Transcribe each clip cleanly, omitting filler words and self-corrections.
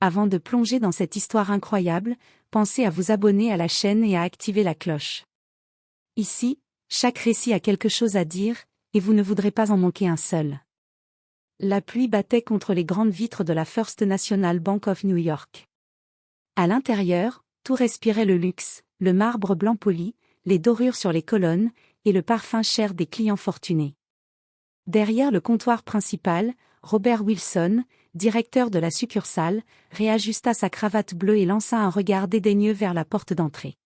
Avant de plonger dans cette histoire incroyable, pensez à vous abonner à la chaîne et à activer la cloche. Ici, chaque récit a quelque chose à dire, et vous ne voudrez pas en manquer un seul. La pluie battait contre les grandes vitres de la First National Bank of New York. À l'intérieur, tout respirait le luxe, le marbre blanc poli, les dorures sur les colonnes, et le parfum cher des clients fortunés. Derrière le comptoir principal, Robert Wilson, directeur de la succursale, réajusta sa cravate bleue et lança un regard dédaigneux vers la porte d'entrée.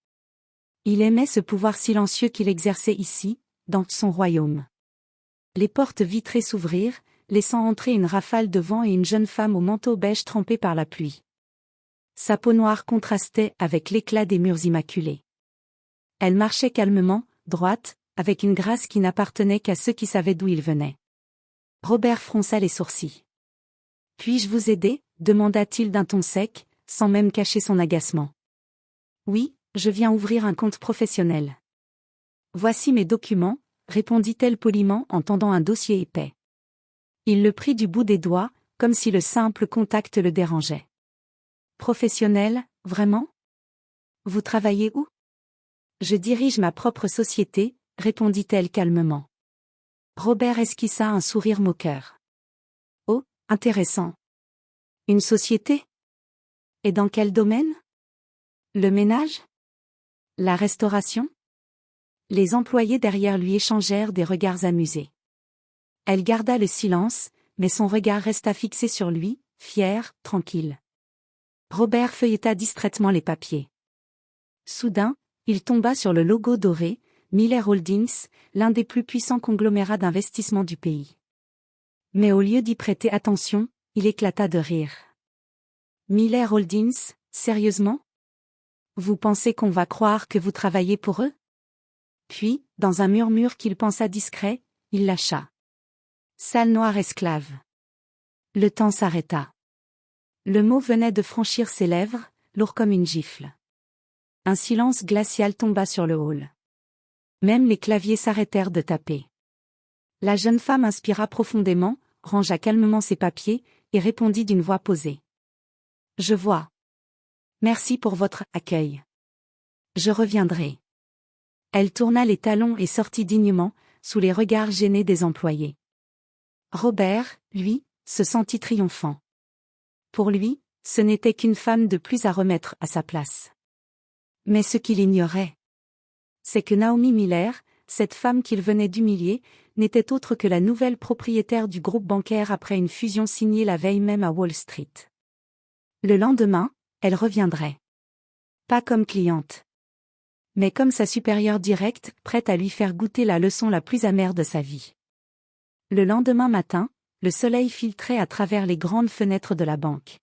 Il aimait ce pouvoir silencieux qu'il exerçait ici, dans son royaume. Les portes vitrées s'ouvrirent, laissant entrer une rafale de vent et une jeune femme au manteau beige trempé par la pluie. Sa peau noire contrastait avec l'éclat des murs immaculés. Elle marchait calmement, droite, avec une grâce qui n'appartenait qu'à ceux qui savaient d'où il venait. Robert fronça les sourcils. « Puis-je vous aider » demanda-t-il d'un ton sec, sans même cacher son agacement. « Oui, je viens ouvrir un compte professionnel. »« Voici mes documents » répondit-elle poliment en tendant un dossier épais. Il le prit du bout des doigts, comme si le simple contact le dérangeait. « Professionnel, vraiment ? Vous travaillez où ? » « Je dirige ma propre société » répondit-elle calmement. Robert esquissa un sourire moqueur. « Oh, intéressant. Une société ? Et dans quel domaine ? Le ménage ? La restauration ? » Les employés derrière lui échangèrent des regards amusés. Elle garda le silence, mais son regard resta fixé sur lui, fier, tranquille. Robert feuilleta distraitement les papiers. Soudain, il tomba sur le logo doré, Miller Holdings, l'un des plus puissants conglomérats d'investissement du pays. Mais au lieu d'y prêter attention, il éclata de rire. Miller Holdings, sérieusement ? Vous pensez qu'on va croire que vous travaillez pour eux ? Puis, dans un murmure qu'il pensa discret, il lâcha. Salle noire esclave. Le temps s'arrêta. Le mot venait de franchir ses lèvres, lourd comme une gifle. Un silence glacial tomba sur le hall. Même les claviers s'arrêtèrent de taper. La jeune femme inspira profondément, rangea calmement ses papiers, et répondit d'une voix posée. « Je vois. Merci pour votre accueil. Je reviendrai. » Elle tourna les talons et sortit dignement, sous les regards gênés des employés. Robert, lui, se sentit triomphant. Pour lui, ce n'était qu'une femme de plus à remettre à sa place. Mais ce qu'il ignorait, c'est que Naomi Miller, cette femme qu'il venait d'humilier, n'était autre que la nouvelle propriétaire du groupe bancaire après une fusion signée la veille même à Wall Street. Le lendemain, elle reviendrait. Pas comme cliente, mais comme sa supérieure directe, prête à lui faire goûter la leçon la plus amère de sa vie. Le lendemain matin, le soleil filtrait à travers les grandes fenêtres de la banque.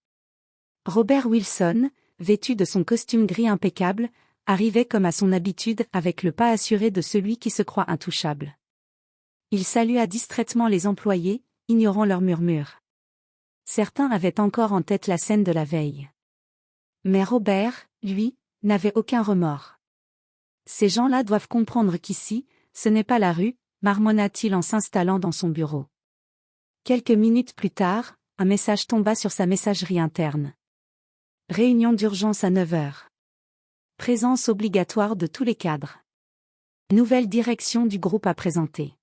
Robert Wilson, vêtu de son costume gris impeccable, arrivait comme à son habitude avec le pas assuré de celui qui se croit intouchable. Il salua distraitement les employés, ignorant leurs murmures. Certains avaient encore en tête la scène de la veille. Mais Robert, lui, n'avait aucun remords. Ces gens-là doivent comprendre qu'ici, ce n'est pas la rue, marmonna-t-il en s'installant dans son bureau. Quelques minutes plus tard, un message tomba sur sa messagerie interne. Réunion d'urgence à 9 heures. Présence obligatoire de tous les cadres. Nouvelle direction du groupe à présenter.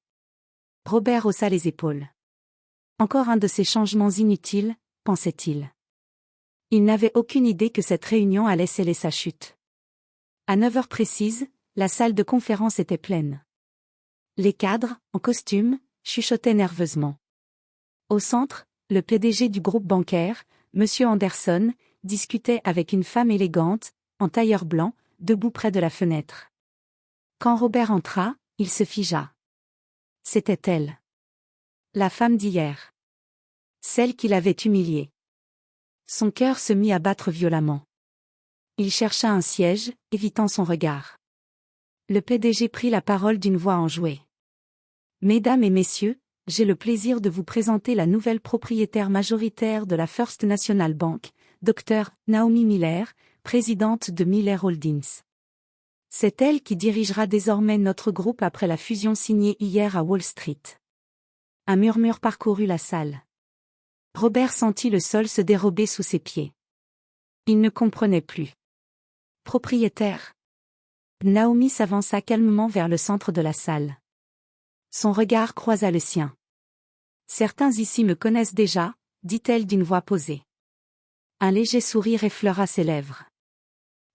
Robert haussa les épaules. Encore un de ces changements inutiles, pensait-il. Il n'avait aucune idée que cette réunion allait sceller sa chute. À 9 heures précises, la salle de conférence était pleine. Les cadres, en costume, chuchotaient nerveusement. Au centre, le PDG du groupe bancaire, M. Anderson, discutait avec une femme élégante, en tailleur blanc, debout près de la fenêtre. Quand Robert entra, il se figea. C'était elle. La femme d'hier. Celle qui l'avait humilié. Son cœur se mit à battre violemment. Il chercha un siège, évitant son regard. Le PDG prit la parole d'une voix enjouée. « Mesdames et messieurs, j'ai le plaisir de vous présenter la nouvelle propriétaire majoritaire de la First National Bank, Dr. Naomi Miller, présidente de Miller Holdings. C'est elle qui dirigera désormais notre groupe après la fusion signée hier à Wall Street. » Un murmure parcourut la salle. Robert sentit le sol se dérober sous ses pieds. Il ne comprenait plus. Propriétaire. Naomi s'avança calmement vers le centre de la salle. Son regard croisa le sien. Certains ici me connaissent déjà, dit-elle d'une voix posée. Un léger sourire effleura ses lèvres.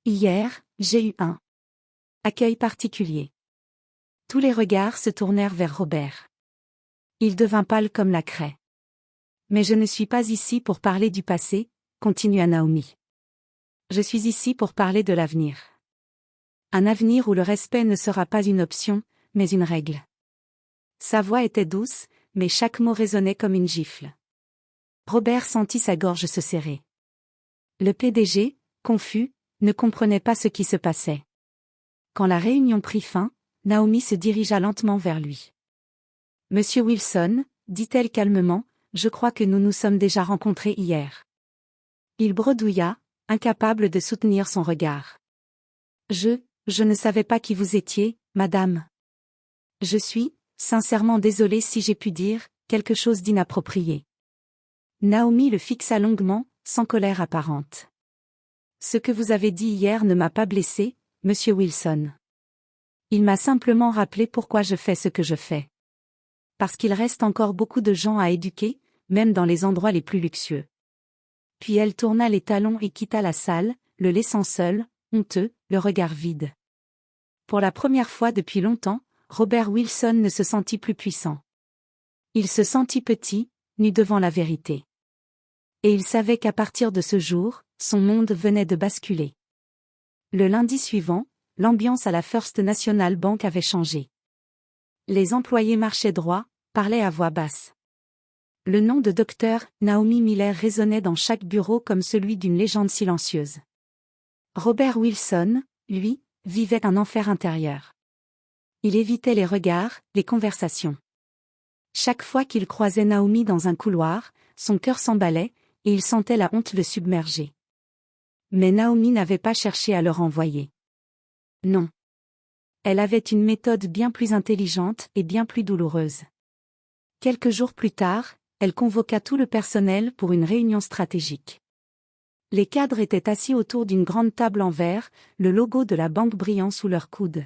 Hier, j'ai eu un accueil particulier. Tous les regards se tournèrent vers Robert. Il devint pâle comme la craie. Mais je ne suis pas ici pour parler du passé, continua Naomi. Je suis ici pour parler de l'avenir. Un avenir où le respect ne sera pas une option, mais une règle. Sa voix était douce, mais chaque mot résonnait comme une gifle. Robert sentit sa gorge se serrer. Le PDG, confus, ne comprenait pas ce qui se passait. Quand la réunion prit fin, Naomi se dirigea lentement vers lui. « Monsieur Wilson, dit-elle calmement, je crois que nous nous sommes déjà rencontrés hier. » Il bredouilla, incapable de soutenir son regard. « Je ne savais pas qui vous étiez, madame. Je suis, sincèrement désolé si j'ai pu dire, quelque chose d'inapproprié. » Naomi le fixa longuement, sans colère apparente. « Ce que vous avez dit hier ne m'a pas blessé, monsieur Wilson. Il m'a simplement rappelé pourquoi je fais ce que je fais. Parce qu'il reste encore beaucoup de gens à éduquer, même dans les endroits les plus luxueux. » Puis elle tourna les talons et quitta la salle, le laissant seul, honteux, le regard vide. Pour la première fois depuis longtemps, Robert Wilson ne se sentit plus puissant. Il se sentit petit, nu devant la vérité. Et il savait qu'à partir de ce jour, son monde venait de basculer. Le lundi suivant, l'ambiance à la First National Bank avait changé. Les employés marchaient droit, parlaient à voix basse. Le nom de Dr. Naomi Miller résonnait dans chaque bureau comme celui d'une légende silencieuse. Robert Wilson, lui, vivait un enfer intérieur. Il évitait les regards, les conversations. Chaque fois qu'il croisait Naomi dans un couloir, son cœur s'emballait, et il sentait la honte le submerger. Mais Naomi n'avait pas cherché à le renvoyer. Non. Elle avait une méthode bien plus intelligente et bien plus douloureuse. Quelques jours plus tard, elle convoqua tout le personnel pour une réunion stratégique. Les cadres étaient assis autour d'une grande table en verre, le logo de la banque brillant sous leurs coudes.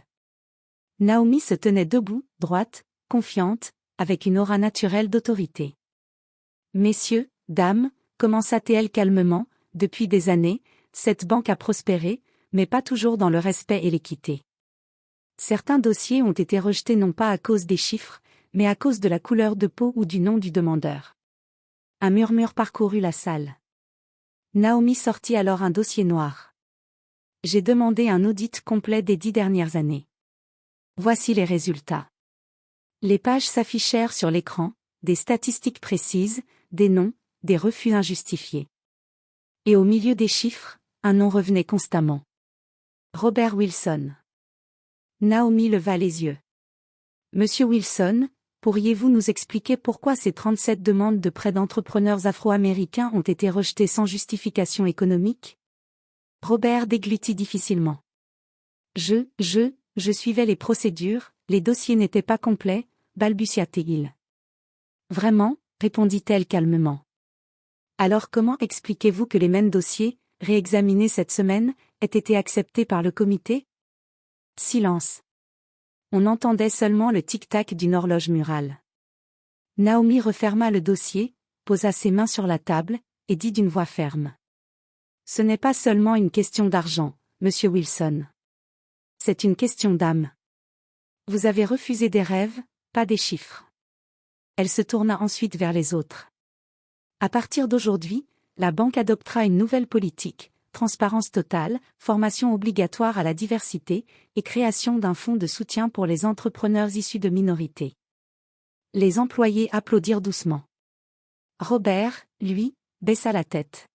Naomi se tenait debout, droite, confiante, avec une aura naturelle d'autorité. « Messieurs, dames, commença-t-elle calmement, depuis des années, cette banque a prospéré, mais pas toujours dans le respect et l'équité. Certains dossiers ont été rejetés non pas à cause des chiffres, mais à cause de la couleur de peau ou du nom du demandeur. » Un murmure parcourut la salle. Naomi sortit alors un dossier noir. « J'ai demandé un audit complet des 10 dernières années. Voici les résultats. » Les pages s'affichèrent sur l'écran, des statistiques précises, des noms, des refus injustifiés. Et au milieu des chiffres, un nom revenait constamment. Robert Wilson. Naomi leva les yeux. « Monsieur Wilson, pourriez-vous nous expliquer pourquoi ces 37 demandes de prêts d'entrepreneurs afro-américains ont été rejetées sans justification économique ?» Robert déglutit difficilement. Je suivais les procédures, les dossiers n'étaient pas complets, balbutia-t-il. Vraiment, répondit-elle calmement. Alors comment expliquez-vous que les mêmes dossiers, réexaminés cette semaine, aient été acceptés par le comité? Silence. On entendait seulement le tic-tac d'une horloge murale. Naomi referma le dossier, posa ses mains sur la table, et dit d'une voix ferme. Ce n'est pas seulement une question d'argent, monsieur Wilson. C'est une question d'âme. Vous avez refusé des rêves, pas des chiffres. Elle se tourna ensuite vers les autres. À partir d'aujourd'hui, la banque adoptera une nouvelle politique, transparence totale, formation obligatoire à la diversité, et création d'un fonds de soutien pour les entrepreneurs issus de minorités. Les employés applaudirent doucement. Robert, lui, baissa la tête.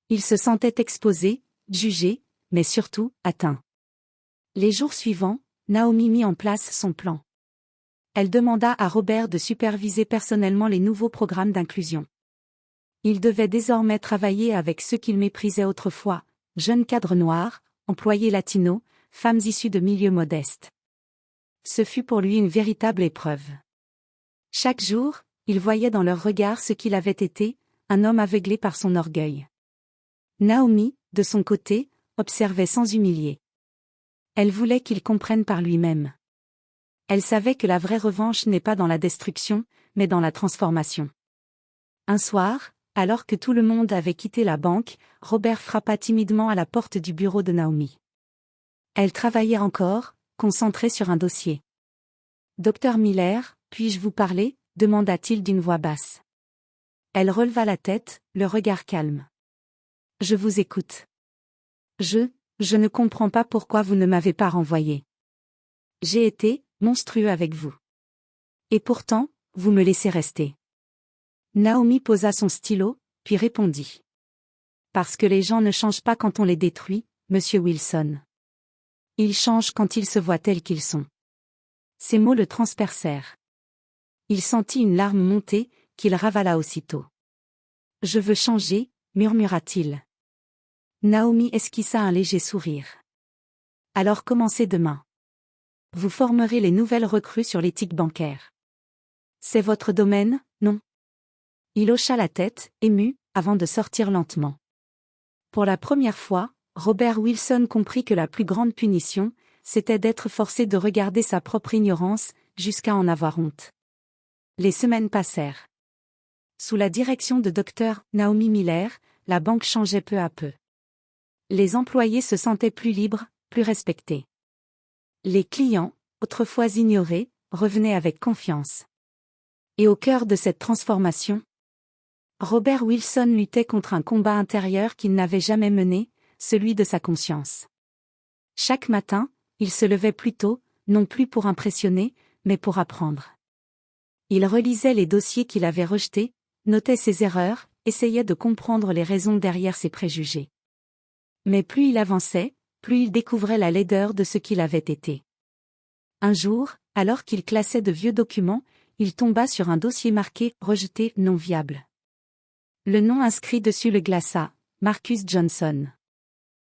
Il se sentait exposé, jugé, mais surtout, atteint. Les jours suivants, Naomi mit en place son plan. Elle demanda à Robert de superviser personnellement les nouveaux programmes d'inclusion. Il devait désormais travailler avec ceux qu'il méprisait autrefois, jeunes cadres noirs, employés latinos, femmes issues de milieux modestes. Ce fut pour lui une véritable épreuve. Chaque jour, il voyait dans leurs regards ce qu'il avait été, un homme aveuglé par son orgueil. Naomi, de son côté, observait sans humilier. Elle voulait qu'il comprenne par lui-même. Elle savait que la vraie revanche n'est pas dans la destruction, mais dans la transformation. Un soir, alors que tout le monde avait quitté la banque, Robert frappa timidement à la porte du bureau de Naomi. Elle travaillait encore, concentrée sur un dossier. « Docteur Miller, puis-je vous parler ?» demanda-t-il d'une voix basse. Elle releva la tête, le regard calme. « Je vous écoute. »« Je ne comprends pas pourquoi vous ne m'avez pas renvoyé. J'ai été monstrueux avec vous. Et pourtant, vous me laissez rester. » Naomi posa son stylo, puis répondit. « Parce que les gens ne changent pas quand on les détruit, monsieur Wilson. Ils changent quand ils se voient tels qu'ils sont. » Ces mots le transpercèrent. Il sentit une larme monter, qu'il ravala aussitôt. « Je veux changer, » murmura-t-il. Naomi esquissa un léger sourire. « Alors commencez demain. Vous formerez les nouvelles recrues sur l'éthique bancaire. C'est votre domaine, non ?» Il hocha la tête, ému, avant de sortir lentement. Pour la première fois, Robert Wilson comprit que la plus grande punition, c'était d'être forcé de regarder sa propre ignorance, jusqu'à en avoir honte. Les semaines passèrent. Sous la direction de Dr. Naomi Miller, la banque changeait peu à peu. Les employés se sentaient plus libres, plus respectés. Les clients, autrefois ignorés, revenaient avec confiance. Et au cœur de cette transformation, Robert Wilson luttait contre un combat intérieur qu'il n'avait jamais mené, celui de sa conscience. Chaque matin, il se levait plus tôt, non plus pour impressionner, mais pour apprendre. Il relisait les dossiers qu'il avait rejetés, notait ses erreurs, essayait de comprendre les raisons derrière ses préjugés. Mais plus il avançait, plus il découvrait la laideur de ce qu'il avait été. Un jour, alors qu'il classait de vieux documents, il tomba sur un dossier marqué « Rejeté, non viable ». Le nom inscrit dessus le glaça, Marcus Johnson.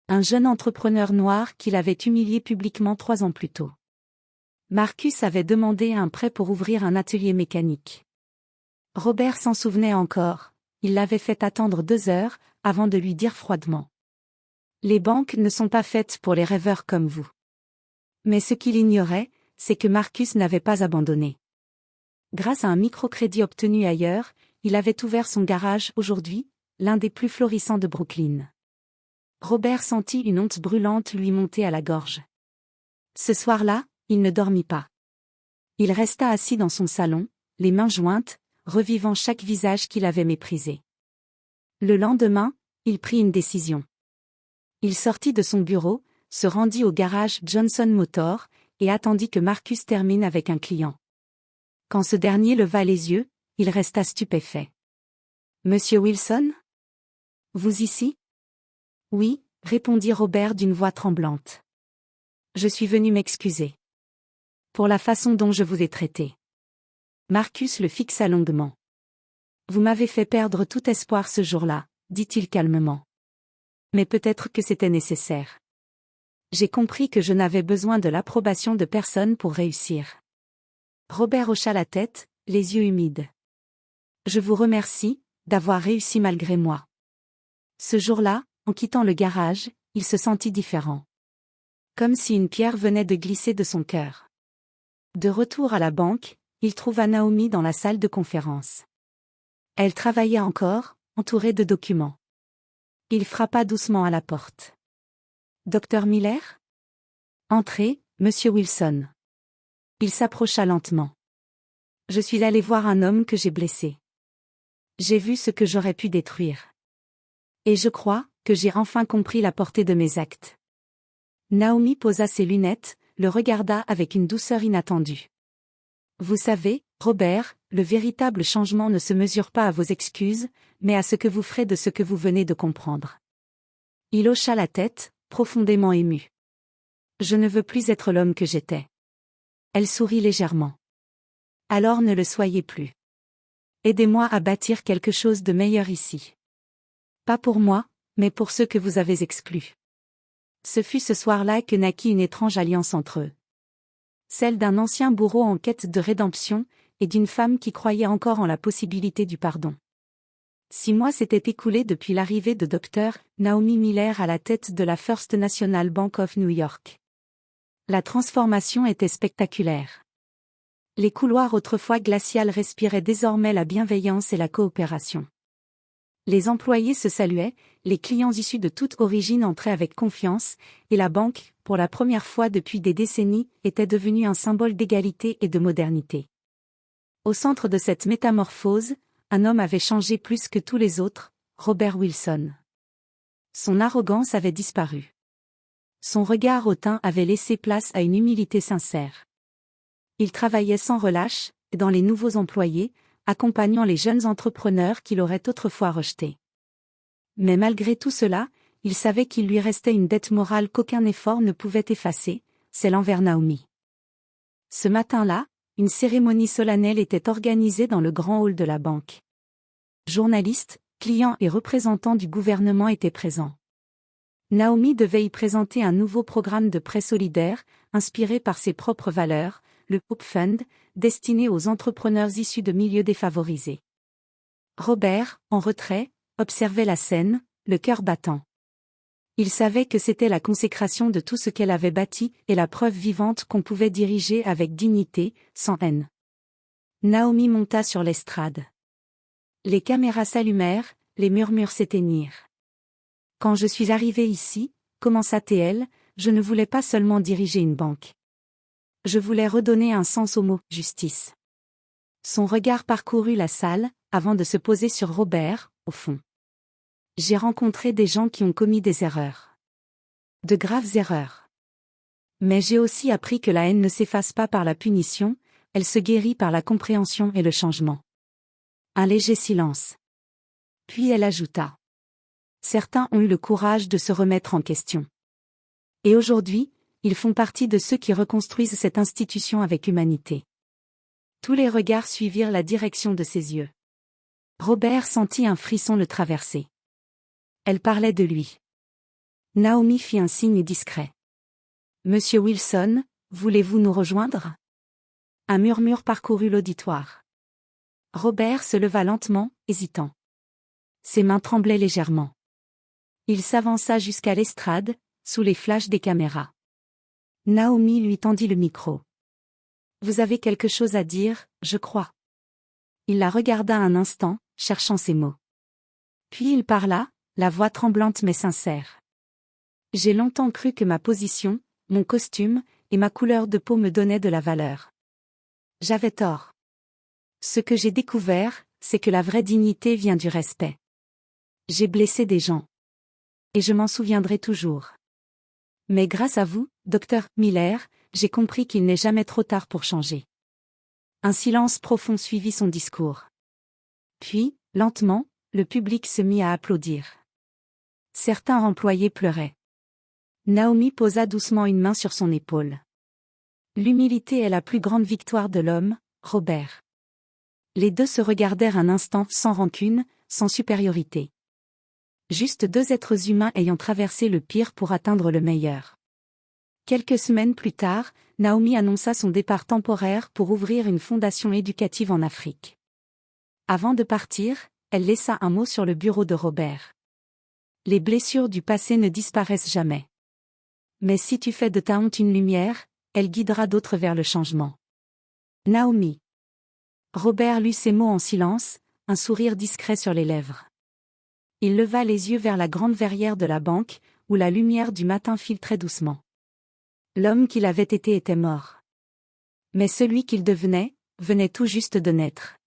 Un jeune entrepreneur noir qu'il avait humilié publiquement 3 ans plus tôt. Marcus avait demandé un prêt pour ouvrir un atelier mécanique. Robert s'en souvenait encore, il l'avait fait attendre 2 heures, avant de lui dire froidement. « Les banques ne sont pas faites pour les rêveurs comme vous. » Mais ce qu'il ignorait, c'est que Marcus n'avait pas abandonné. Grâce à un microcrédit obtenu ailleurs, il avait ouvert son garage aujourd'hui, l'un des plus florissants de Brooklyn. Robert sentit une honte brûlante lui monter à la gorge. Ce soir-là, il ne dormit pas. Il resta assis dans son salon, les mains jointes, revivant chaque visage qu'il avait méprisé. Le lendemain, il prit une décision. Il sortit de son bureau, se rendit au garage Johnson Motor, et attendit que Marcus termine avec un client. Quand ce dernier leva les yeux, il resta stupéfait. « Monsieur Wilson ? Vous ici ? » « Oui, » répondit Robert d'une voix tremblante. « Je suis venu m'excuser. Pour la façon dont je vous ai traité. » Marcus le fixa longuement. « Vous m'avez fait perdre tout espoir ce jour-là, » dit-il calmement. « Mais peut-être que c'était nécessaire. J'ai compris que je n'avais besoin de l'approbation de personne pour réussir. » Robert hocha la tête, les yeux humides. « Je vous remercie, d'avoir réussi malgré moi. » Ce jour-là, en quittant le garage, il se sentit différent. Comme si une pierre venait de glisser de son cœur. De retour à la banque, il trouva Naomi dans la salle de conférence. Elle travaillait encore, entourée de documents. Il frappa doucement à la porte. « Docteur Miller ? » « Entrez, monsieur Wilson. » Il s'approcha lentement. « Je suis allé voir un homme que j'ai blessé. J'ai vu ce que j'aurais pu détruire. Et je crois que j'ai enfin compris la portée de mes actes. » Naomi posa ses lunettes, le regarda avec une douceur inattendue. « Vous savez, Robert, le véritable changement ne se mesure pas à vos excuses, mais à ce que vous ferez de ce que vous venez de comprendre. » Il hocha la tête, profondément ému. « Je ne veux plus être l'homme que j'étais. » Elle sourit légèrement. « Alors ne le soyez plus. Aidez-moi à bâtir quelque chose de meilleur ici. Pas pour moi, mais pour ceux que vous avez exclus. » Ce fut ce soir-là que naquit une étrange alliance entre eux. Celle d'un ancien bourreau en quête de rédemption, et d'une femme qui croyait encore en la possibilité du pardon. 6 mois s'étaient écoulés depuis l'arrivée de Dr. Naomi Miller à la tête de la First National Bank of New York. La transformation était spectaculaire. Les couloirs autrefois glaciales respiraient désormais la bienveillance et la coopération. Les employés se saluaient, les clients issus de toute origine entraient avec confiance, et la banque, pour la première fois depuis des décennies, était devenue un symbole d'égalité et de modernité. Au centre de cette métamorphose, un homme avait changé plus que tous les autres, Robert Wilson. Son arrogance avait disparu. Son regard hautain avait laissé place à une humilité sincère. Il travaillait sans relâche, dans les nouveaux employés, accompagnant les jeunes entrepreneurs qu'il aurait autrefois rejetés. Mais malgré tout cela, il savait qu'il lui restait une dette morale qu'aucun effort ne pouvait effacer, celle envers Naomi. Ce matin-là, une cérémonie solennelle était organisée dans le grand hall de la banque. Journalistes, clients et représentants du gouvernement étaient présents. Naomi devait y présenter un nouveau programme de prêt solidaire, inspiré par ses propres valeurs, le Hope Fund, destiné aux entrepreneurs issus de milieux défavorisés. Robert, en retrait, observait la scène, le cœur battant. Il savait que c'était la consécration de tout ce qu'elle avait bâti et la preuve vivante qu'on pouvait diriger avec dignité, sans haine. Naomi monta sur l'estrade. Les caméras s'allumèrent, les murmures s'éteignirent. Quand je suis arrivée ici, commença-t-elle, je ne voulais pas seulement diriger une banque. Je voulais redonner un sens au mot « justice ». Son regard parcourut la salle, avant de se poser sur Robert, au fond. J'ai rencontré des gens qui ont commis des erreurs. De graves erreurs. Mais j'ai aussi appris que la haine ne s'efface pas par la punition, elle se guérit par la compréhension et le changement. Un léger silence. Puis elle ajouta. Certains ont eu le courage de se remettre en question. Et aujourd'hui, ils font partie de ceux qui reconstruisent cette institution avec humanité. Tous les regards suivirent la direction de ses yeux. Robert sentit un frisson le traverser. Elle parlait de lui. Naomi fit un signe discret. Monsieur Wilson, voulez-vous nous rejoindre? Un murmure parcourut l'auditoire. Robert se leva lentement, hésitant. Ses mains tremblaient légèrement. Il s'avança jusqu'à l'estrade, sous les flashs des caméras. Naomi lui tendit le micro. Vous avez quelque chose à dire, je crois. Il la regarda un instant, cherchant ses mots. Puis il parla, la voix tremblante mais sincère. J'ai longtemps cru que ma position, mon costume, et ma couleur de peau me donnaient de la valeur. J'avais tort. Ce que j'ai découvert, c'est que la vraie dignité vient du respect. J'ai blessé des gens. Et je m'en souviendrai toujours. Mais grâce à vous, Dr. Miller, j'ai compris qu'il n'est jamais trop tard pour changer. Un silence profond suivit son discours. Puis, lentement, le public se mit à applaudir. Certains employés pleuraient. Naomi posa doucement une main sur son épaule. L'humilité est la plus grande victoire de l'homme, Robert. Les deux se regardèrent un instant sans rancune, sans supériorité. Juste deux êtres humains ayant traversé le pire pour atteindre le meilleur. Quelques semaines plus tard, Naomi annonça son départ temporaire pour ouvrir une fondation éducative en Afrique. Avant de partir, elle laissa un mot sur le bureau de Robert. Les blessures du passé ne disparaissent jamais. Mais si tu fais de ta honte une lumière, elle guidera d'autres vers le changement. Naomi. Robert lut ces mots en silence, un sourire discret sur les lèvres. Il leva les yeux vers la grande verrière de la banque, où la lumière du matin filtrait doucement. L'homme qu'il avait été était mort. Mais celui qu'il devenait, venait tout juste de naître.